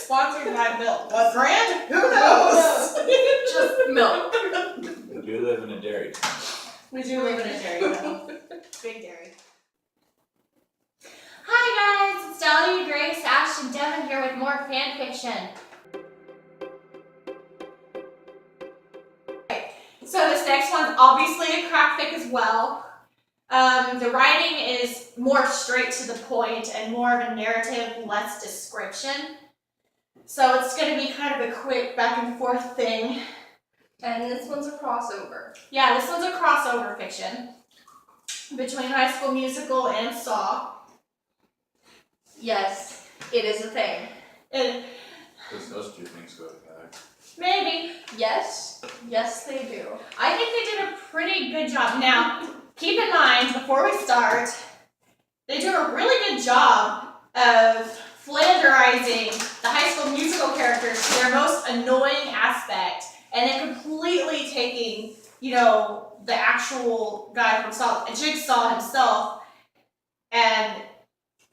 Sponsored by milk. What brand? Who knows? Just milk. We do live in a dairy town. We do live in a dairy town. Big dairy. Hi guys, it's Dahlia, Grace, Ash, and Devin here with more fan fiction. So this next one's obviously a crack fic as well. The writing is more straight to the point and more of a narrative, less description. So it's going to be kind of a quick back and forth thing. And this one's a crossover. Yeah, this one's a crossover fiction between High School Musical and Saw. Yes, it is a thing. Because those two things go together. Maybe. Yes, they do. I think they did a pretty good job. Now, keep in mind, before we start, they do a really good job of flanderizing the High School Musical characters to their most annoying aspect, and then completely taking, the actual guy from Saw, Jigsaw himself, and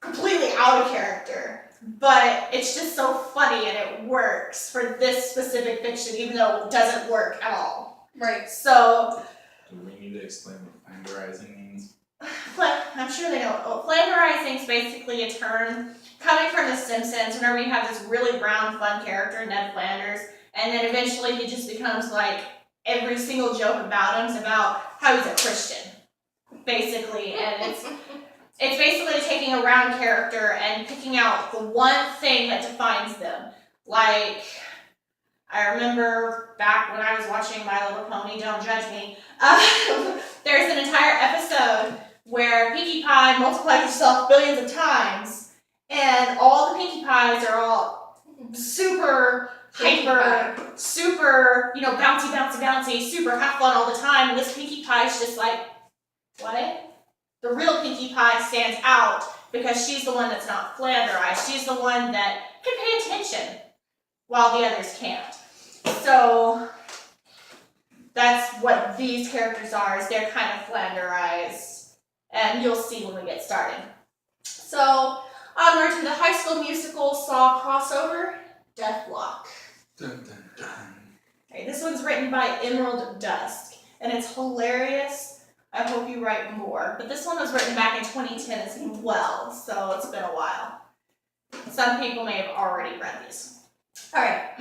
completely out of character. But it's just so funny and it works for this specific fiction, even though it doesn't work at all. Right. So, Do we need to explain what flanderizing means? I'm sure they know. Oh, flanderizing is basically a term coming from The Simpsons, whenever you have this really brown, fun character, Ned Flanders, and then eventually he just becomes like, every single joke about him is about how he's a Christian, basically, and it's basically taking a round character and picking out the one thing that defines them. Like, I remember back when I was watching My Little Pony, don't judge me, there's an entire episode where Pinkie Pie multiplies herself billions of times, and all the Pinkie Pies are all super hyper, super, bouncy, super have fun all the time, and this Pinkie Pie is just like, what? The real Pinkie Pie stands out because she's the one that's not flanderized. She's the one that can pay attention while the others can't. So that's what these characters are, is they're kind of flanderized. And you'll see when we get started. So onward to the High School Musical Saw crossover, Deathlock. Dun, dun, dun. Okay, this one's written by Emerald Dusk, and it's hilarious. I hope you write more. But this one was written back in 2010 as well, so it's been a while. Some people may have already read these. Alright.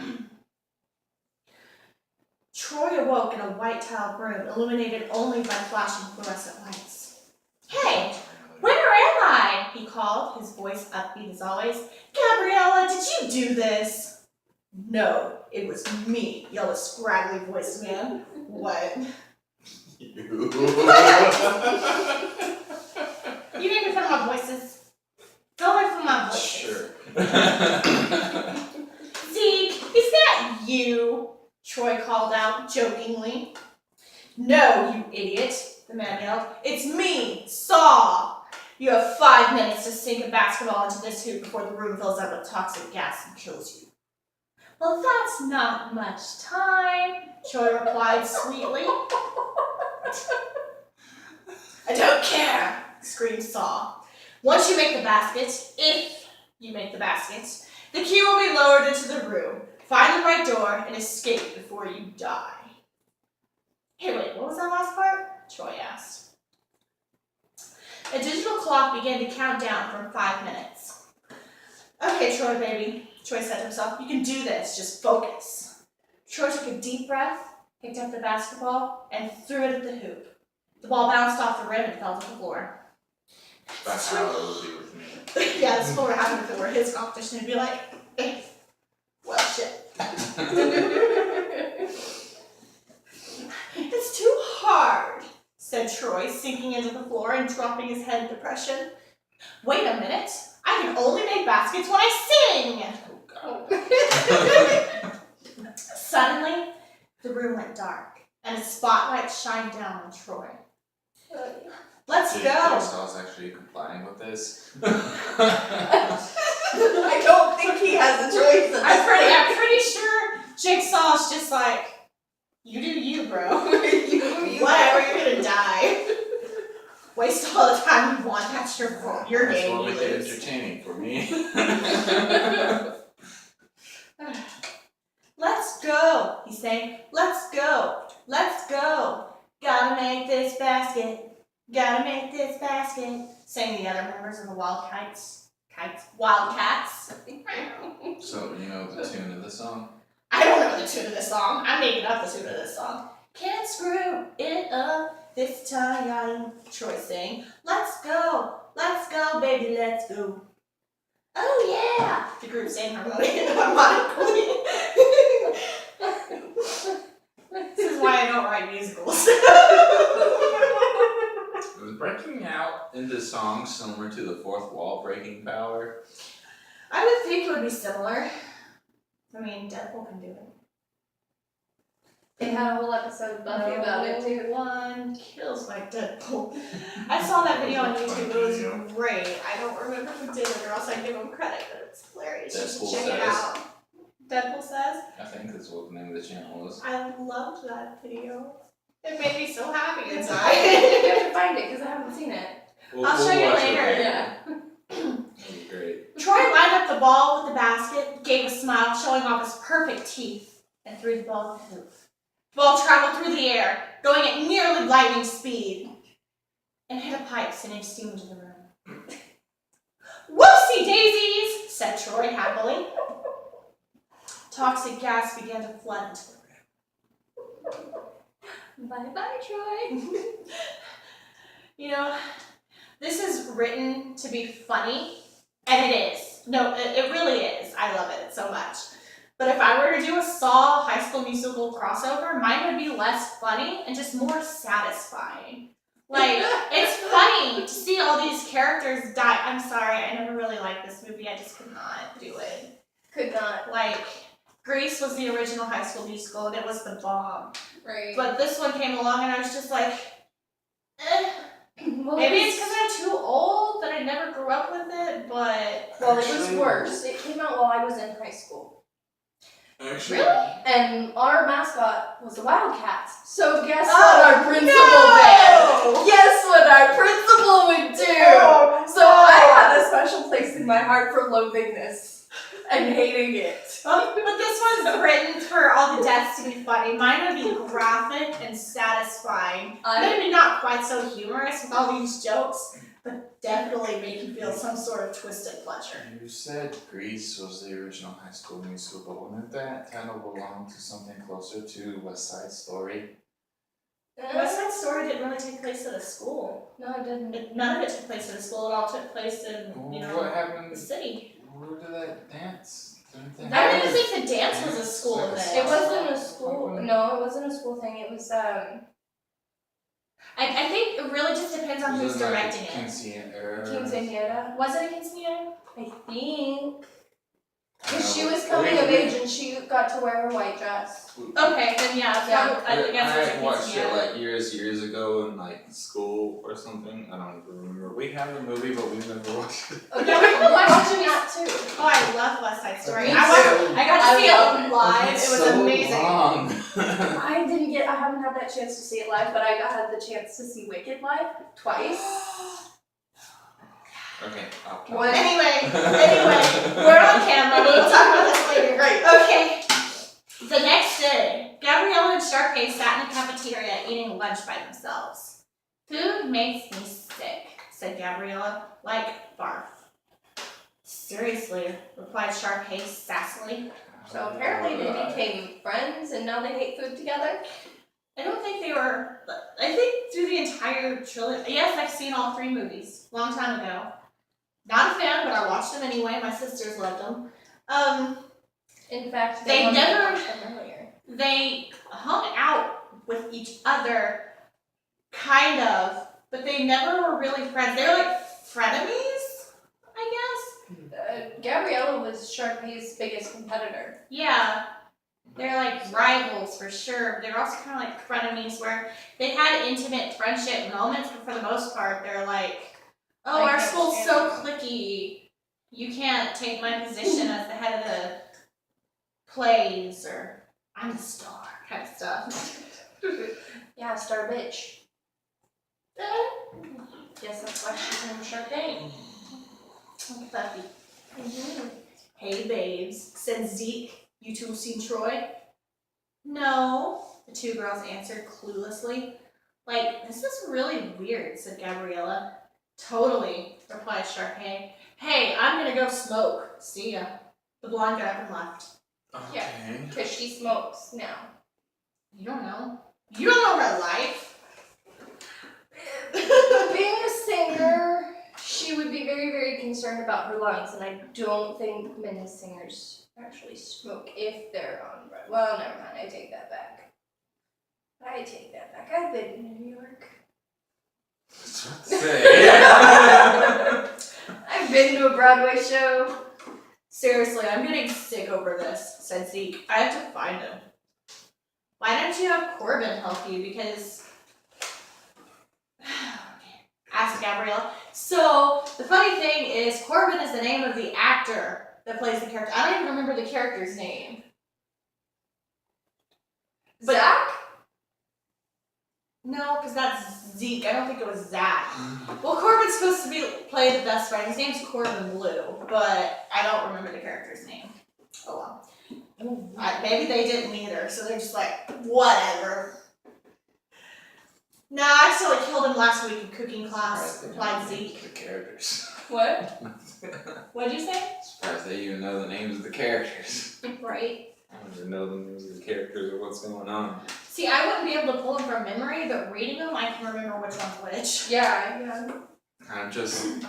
Troy awoke in a white-tiled room, illuminated only by flashing fluorescent lights. Hey, where am I? He called, his voice upbeat as always. Gabriella, did you do this? No, it was me, yelled a scraggly voiced man. What? You. You making fun of my voices? Go away from my voices. Sure. Zeke, is that you? Troy called out jokingly. No, you idiot, the man yelled. It's me, Saw. You have 5 minutes to sink a basketball into this hoop before the room fills up with toxic gas and kills you. Well, that's not much time, Troy replied sweetly. I don't care, screamed Saw. Once you make the basket, if you make the basket, the key will be lowered into the room. Find the right door and escape before you die. Hey, wait, what was that last part? Troy asked. A digital clock began to count down from 5 minutes. Okay, Troy, baby, Troy said to himself. You can do this, just focus. Troy took a deep breath, picked up the basketball, and threw it at the hoop. The ball bounced off the rim and fell to the floor. That's how it would be with me. Yeah, this is what would happen if it were his competition. He'd be like, eh, well, shit. It's too hard, said Troy, sinking into the floor and dropping his head in depression. Wait a minute. I can only make baskets when I sing. Oh, God. Suddenly, the room went dark, and a spotlight shined down on Troy. Let's go. Jigsaw's actually complying with this. I don't think he has a choice. I'm pretty sure Jigsaw's just like, you do you, bro. Whatever, you're gonna die. Waste all the time you want. That's your fault. Your That's game. what You make it lose. entertaining for me. say, let's go, gotta make this basket, sang the other members of the Wildcats. So, you know the tune of the song? I don't know the tune of this song. I'm making up the tune of this song. Can't screw it up this time. Troy sang, let's go, baby, let's go. Oh yeah! The group sang harmonically. This is why I don't write musicals. Was breaking out into songs similar to the fourth wall breaking power? I would think it would be similar. I mean, Deadpool can do it. They had a whole episode of Buffy about it too. No one kills my Deadpool. I saw that video on YouTube. It was great. I don't remember who did it, or else I'd give him credit, but it's hilarious. You Deadpool should check it says. out. Deadpool says. I think that's what the name of the channel was. I loved that video. It made me so happy You inside. have to find it because I haven't seen it. I'll show you watch it later. later. Yeah. That'd be great. Troy lined up the ball with the basket, gave a smile, showing off his perfect teeth, and threw the ball in the hoop. The ball traveled through the air, going at nearly lightning speed, and hit a pipe, sending steam into the room. Whoopsie daisies, said Troy happily. Toxic gas began to flood into the room. Bye-bye, Troy. You know, this is written to be funny, and it is. No, it really is. I love it so much. But if I were to do a Saw High School Musical crossover, mine would be less funny and just more satisfying. Like, it's funny to see all these characters die. I'm sorry, I never really liked this movie. I just could not do it. Could not. Like, Grease was the original High School Musical, and it was the bomb. Right. But this one came along, and I was just like, eh. Well, Maybe it's because I'm too old that I never grew up with it, but... Well, it was worse. It came out while I was in high school. Actually, Really? And our mascot was the Wildcats. So guess Oh, what our principal no! did? Guess what our principal would do? Oh, So I had a special place in my heart for loathing this and hating it. But this one's written for all the deaths to be funny. Mine would be graphic and satisfying. Maybe not quite so humorous with all these jokes, but definitely make you feel some sort of twisted pleasure. you said Grease was the original High School Musical, but wouldn't that kind of belong to something closer to West Side Story? West Side Story didn't really take place at a school. No, it didn't. None of it took place at a school. It all took place in, What happened? the city. Where did that dance? Didn't I don't even think the dance was a school Like a thing. It wasn't a school. No, it wasn't a school thing. It was I think it really just depends on who's directing it. quinceañera. Was it a quinceañera? I think. Because she was coming of age and she got to wear her white dress. Okay, then yeah, Yeah. I guess it was a I watched it quinceañera. like years ago in like school or something. I don't even remember. We have the movie, but we've never watched it. Oh, yeah, we watched that too. Oh, I love West Side Story. Me I got to I see love it it. live. It It's was so amazing. long. I haven't had that chance to see it live, but I had the chance to see Wicked live twice. Okay, I'll talk. One- Anyway, we're on camera. We'll talk about this later. Great. Okay. The next day, Gabriella and Sharpay sat in the cafeteria eating lunch by themselves. Food makes me sick, said Gabriella, like barf. Seriously, replied Sharpay sassily. So apparently they became friends and now they hate food together. I don't think they were. I think through the entire trilogy. Yes, I've seen all 3 movies. Long time ago. Not a fan, but I watched them anyway. My sisters loved them. In fact, They wanted to never- watch them earlier. They hung out with each other, kind of, but they never were really friends. They were like frenemies, I guess. Gabriella was Sharpay's biggest competitor. Yeah. They're like rivals for sure. But they're also kind of like frenemies where they had intimate friendship moments, but for the most part, they're like, oh, I our can't school's stand so you. cliquey. You can't take my position as the head of the plays, or I'm the star kind of stuff. Yeah, star bitch. Guess that's why she's named Sharpay. Fluffy. Hey babes, said Zeke. You two seen Troy? No, the two girls answered cluelessly. Like, this is really weird, said Gabriella. Totally, replied Sharpay. Hey, I'm gonna go smoke. See ya. The blonde got up and left. Okay. Because she smokes now. You don't know. You don't know her life. Being a singer, she would be very, very concerned about her lungs, and I don't think many singers actually smoke if they're on bread. Well, never mind, I take that back. I've been in New York. That's what to say. I've been to a Broadway show. Seriously, I'm getting sick over this, said Zeke. I have to find him. Why don't you have Corbin help you? Because... asked Gabrielle. So, the funny thing is, Corbin is the name of the actor that plays the character. I don't even remember the character's name. But, Zach? No, because that's Zeke. I don't think it was Zach. Well, Corbin's supposed to play the best friend. His name's Corbin Blue, but I don't remember the character's name. Oh well. Maybe they didn't either, so they're just like, whatever. Nah, I accidentally killed him last week in cooking class, replied Zeke. The characters. What? What'd you say? Surprised they even know the names of the characters. Right. I don't even know the names of the characters or what's going on. See, I wouldn't be able to pull them from memory, but reading them, I can remember which one's which. Yeah. I'm just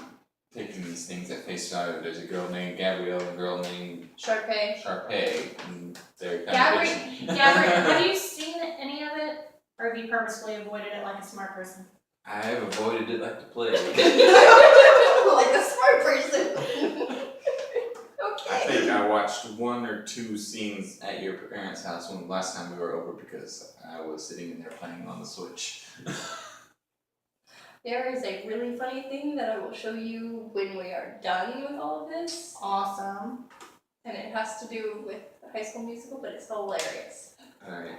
taking these things at face value. There's a girl named Gabrielle and a girl named Sharpay. Sharpay, and they're kind of Gabrielle, have you seen any of it? Or have you purposefully avoided it like a smart person? I have avoided it like the plague. Like a smart person. I think I watched 1 or 2 scenes at your parents' house when last time we were over because I was sitting in there playing on the Switch. There is a really funny thing that I will show you when we are done with all of this. Awesome. And it has to do with High School Musical, but it's hilarious. Alright.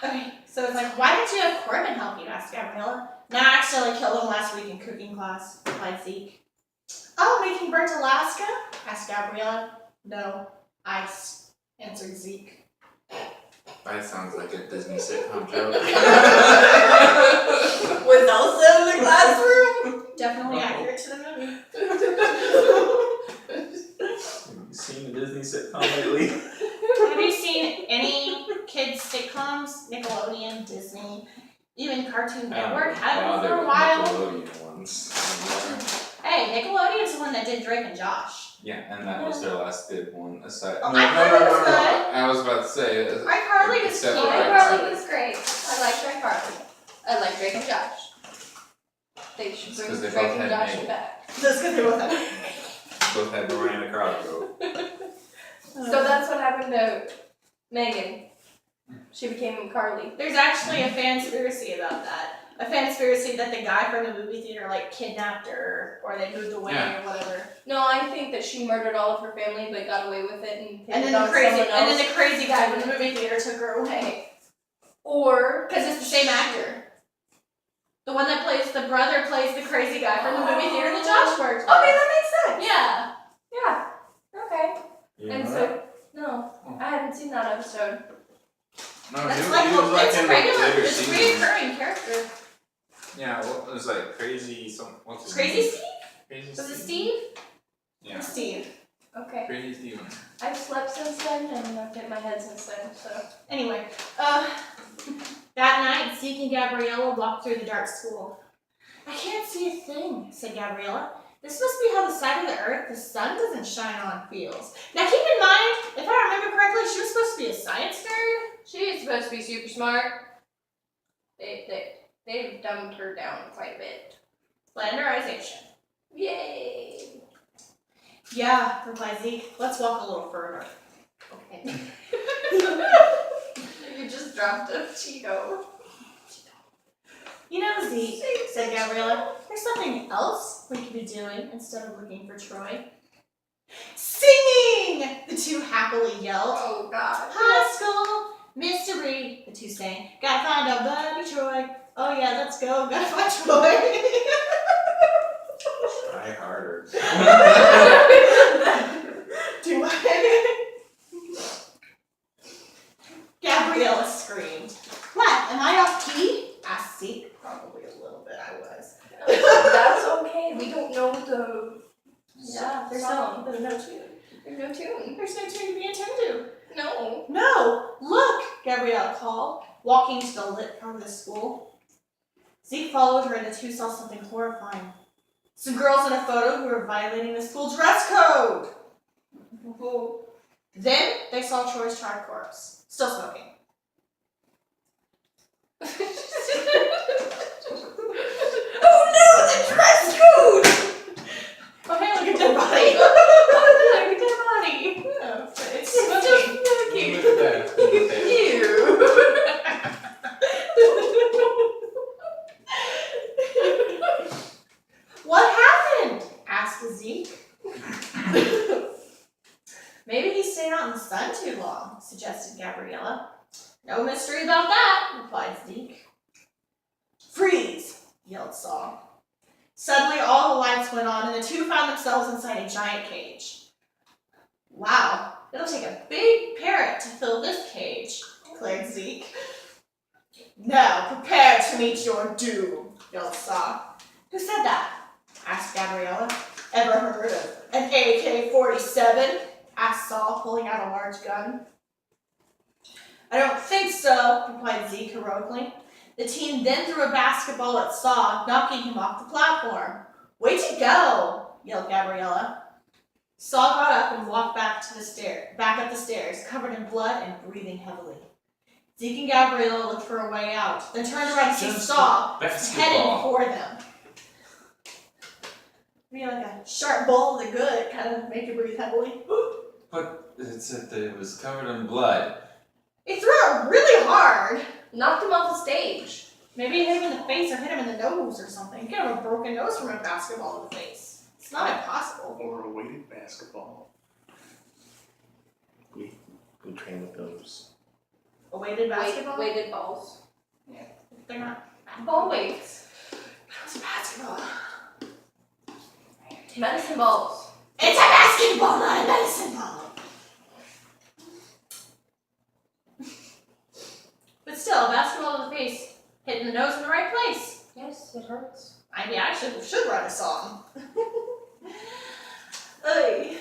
Okay, so it's like, why don't you have Corbin help you? Asked Gabriella. No, I accidentally killed him last week in cooking class, replied Zeke. Oh, making burnt Alaska? Asked Gabriella. No, ice, answered Zeke. That sounds like a Disney sitcom joke. Was also in the classroom. Definitely accurate to the movie. Have you seen a Disney sitcom lately? Have you seen any kids sitcoms? Nickelodeon, Disney, even Cartoon Network? Haven't for a while. Nickelodeon ones. Hey, Nickelodeon's the one that did Drake and Josh. Yeah, and that was their last good one. Aside, Oh, iCarly was good. I was about to say. iCarly was except cute. for iCarly was great. I like iCarly. I like Drake and Josh. They should It's bring 'cause they Drake both and had Josh names. back. That's because they both have. Both had Miranda Cosgrove. So that's what happened to Megan. She became Carly. There's actually a fanspiracy about that. A fanspiracy that the guy from the movie theater like kidnapped her, or they moved away Yeah. or whatever. No, I think that she murdered all of her family, but got away with it and And pinned then it on someone else. the crazy guy from the movie theater took her away. Or Because it's the same actor. The one that plays the brother plays the crazy guy from the movie theater that Josh worked with. okay, that makes sense. Yeah. Yeah. Okay. You And know so no, I haven't seen that episode. No, That's he like, was like it's in a the regular, later it's a seasons. reoccurring character. Yeah, well, it was like crazy. What's his Crazy name? Steve? Crazy Was it Steve? Steve? Yeah, Steve. Okay. Crazy Steven. I've slept since then and I've hit my head since then, so. Anyway, that night, Zeke and Gabriella walked through the dark school. I can't see a thing, said Gabriella. This must be how the side of the earth the sun doesn't shine on feels. Now keep in mind, if I remember correctly, she was supposed to be a science nerd. She's supposed to be super smart. They've dumbed her down quite a bit. Slenderization. Yay! Yeah, replied Zeke. Let's walk a little further. Okay. You just dropped a Cheeto. You know, Zeke, said Gabriella, there's something else we could be doing instead of looking for Troy. Singing! The two happily yelled. Oh god. High school mystery, the two sang. Gotta find our buddy Troy. Oh yeah, let's go. Gotta find Troy. Try harder. Do I? off key? Asked Zeke. Probably a little bit, I was. That's okay. We don't know the There's song. no tune. There's no tune. There's no tune to be attended to. No. No! Look! Gabriella called, walking to the lit part of the school. Zeke followed her and the two saw something horrifying. Some girls in a photo who were violating the school dress code! Then they saw Troy's charred corpse, still smoking. Oh no, the dress code! Oh hey, look at that body! Look at that body. Oh, but it's It's smoking. still smoking. Look at that. Look at that. What happened? Asked Zeke. Maybe he stayed out in the sun too long, suggested Gabriella. No mystery about that, replied Zeke. Freeze! Yelled Saul. Suddenly all the lights went on and the two found themselves inside a giant cage. Wow, it'll take a big parrot to fill this cage, declared Zeke. Now prepare to meet your doom, yelled Saul. Who said that? Asked Gabriella. Ever heard of an AK-47? Asked Saul, pulling out a large gun. I don't think so, replied Zeke heroically. The team then threw a basketball at Saul, knocking him off the platform. Way to go, yelled Gabriella. Saul got up and walked back up the stairs, covered in blood and breathing heavily. Zeke and Gabriella looked for a way out, then turned around to see Saul headed for them. Be like a sharp bowl of the good, kind of make you breathe heavily. But it said that it was covered in blood. He threw it really hard. Knocked him off the stage. Maybe hit him in the face or hit him in the nose or something. You could have a broken nose from a basketball in the face. It's not impossible. Or a weighted basketball. We train with those. A weighted basketball? Weighted balls. They're not. Ball weights. It's a basketball. Medicine balls. It's a basketball, not a medicine ball. But still, a basketball in the face, hitting the nose in the right place. Yes, it hurts. I mean, I should write a song. Oy.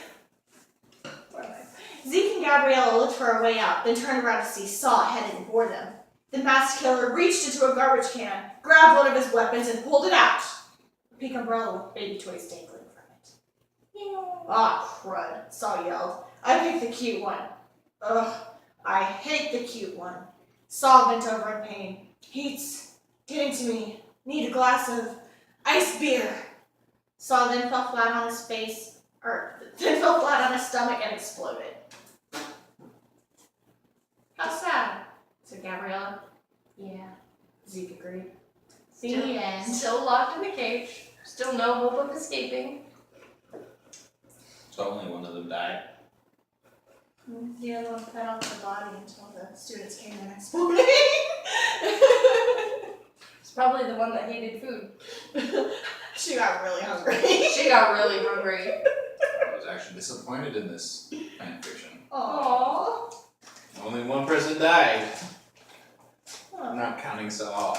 Where am I? Zeke and Gabriella looked for a way out, then turned around to see Saw headed for them. The masked killer reached into a garbage can, grabbed one of his weapons, and pulled it out. A pink umbrella with baby toys dangling from it. Ah, crud, Saw yelled. I picked the cute one. Ugh, I hate the cute one. Saw bent over in pain. Heat's getting to me. Need a glass of ice beer. Saw then fell flat on his face, then fell flat on his stomach and exploded. How sad, said Gabriella. Yeah, Zeke agreed. The end. Still locked in the cage. Still no hope of escaping. So only one of them died. The other one fed off the body until the students came the next morning. It's probably the one that hated food. She got really hungry. She got really hungry. I was actually disappointed in this fanfiction. Aww. Only one person died. Oh. I'm not counting Saul.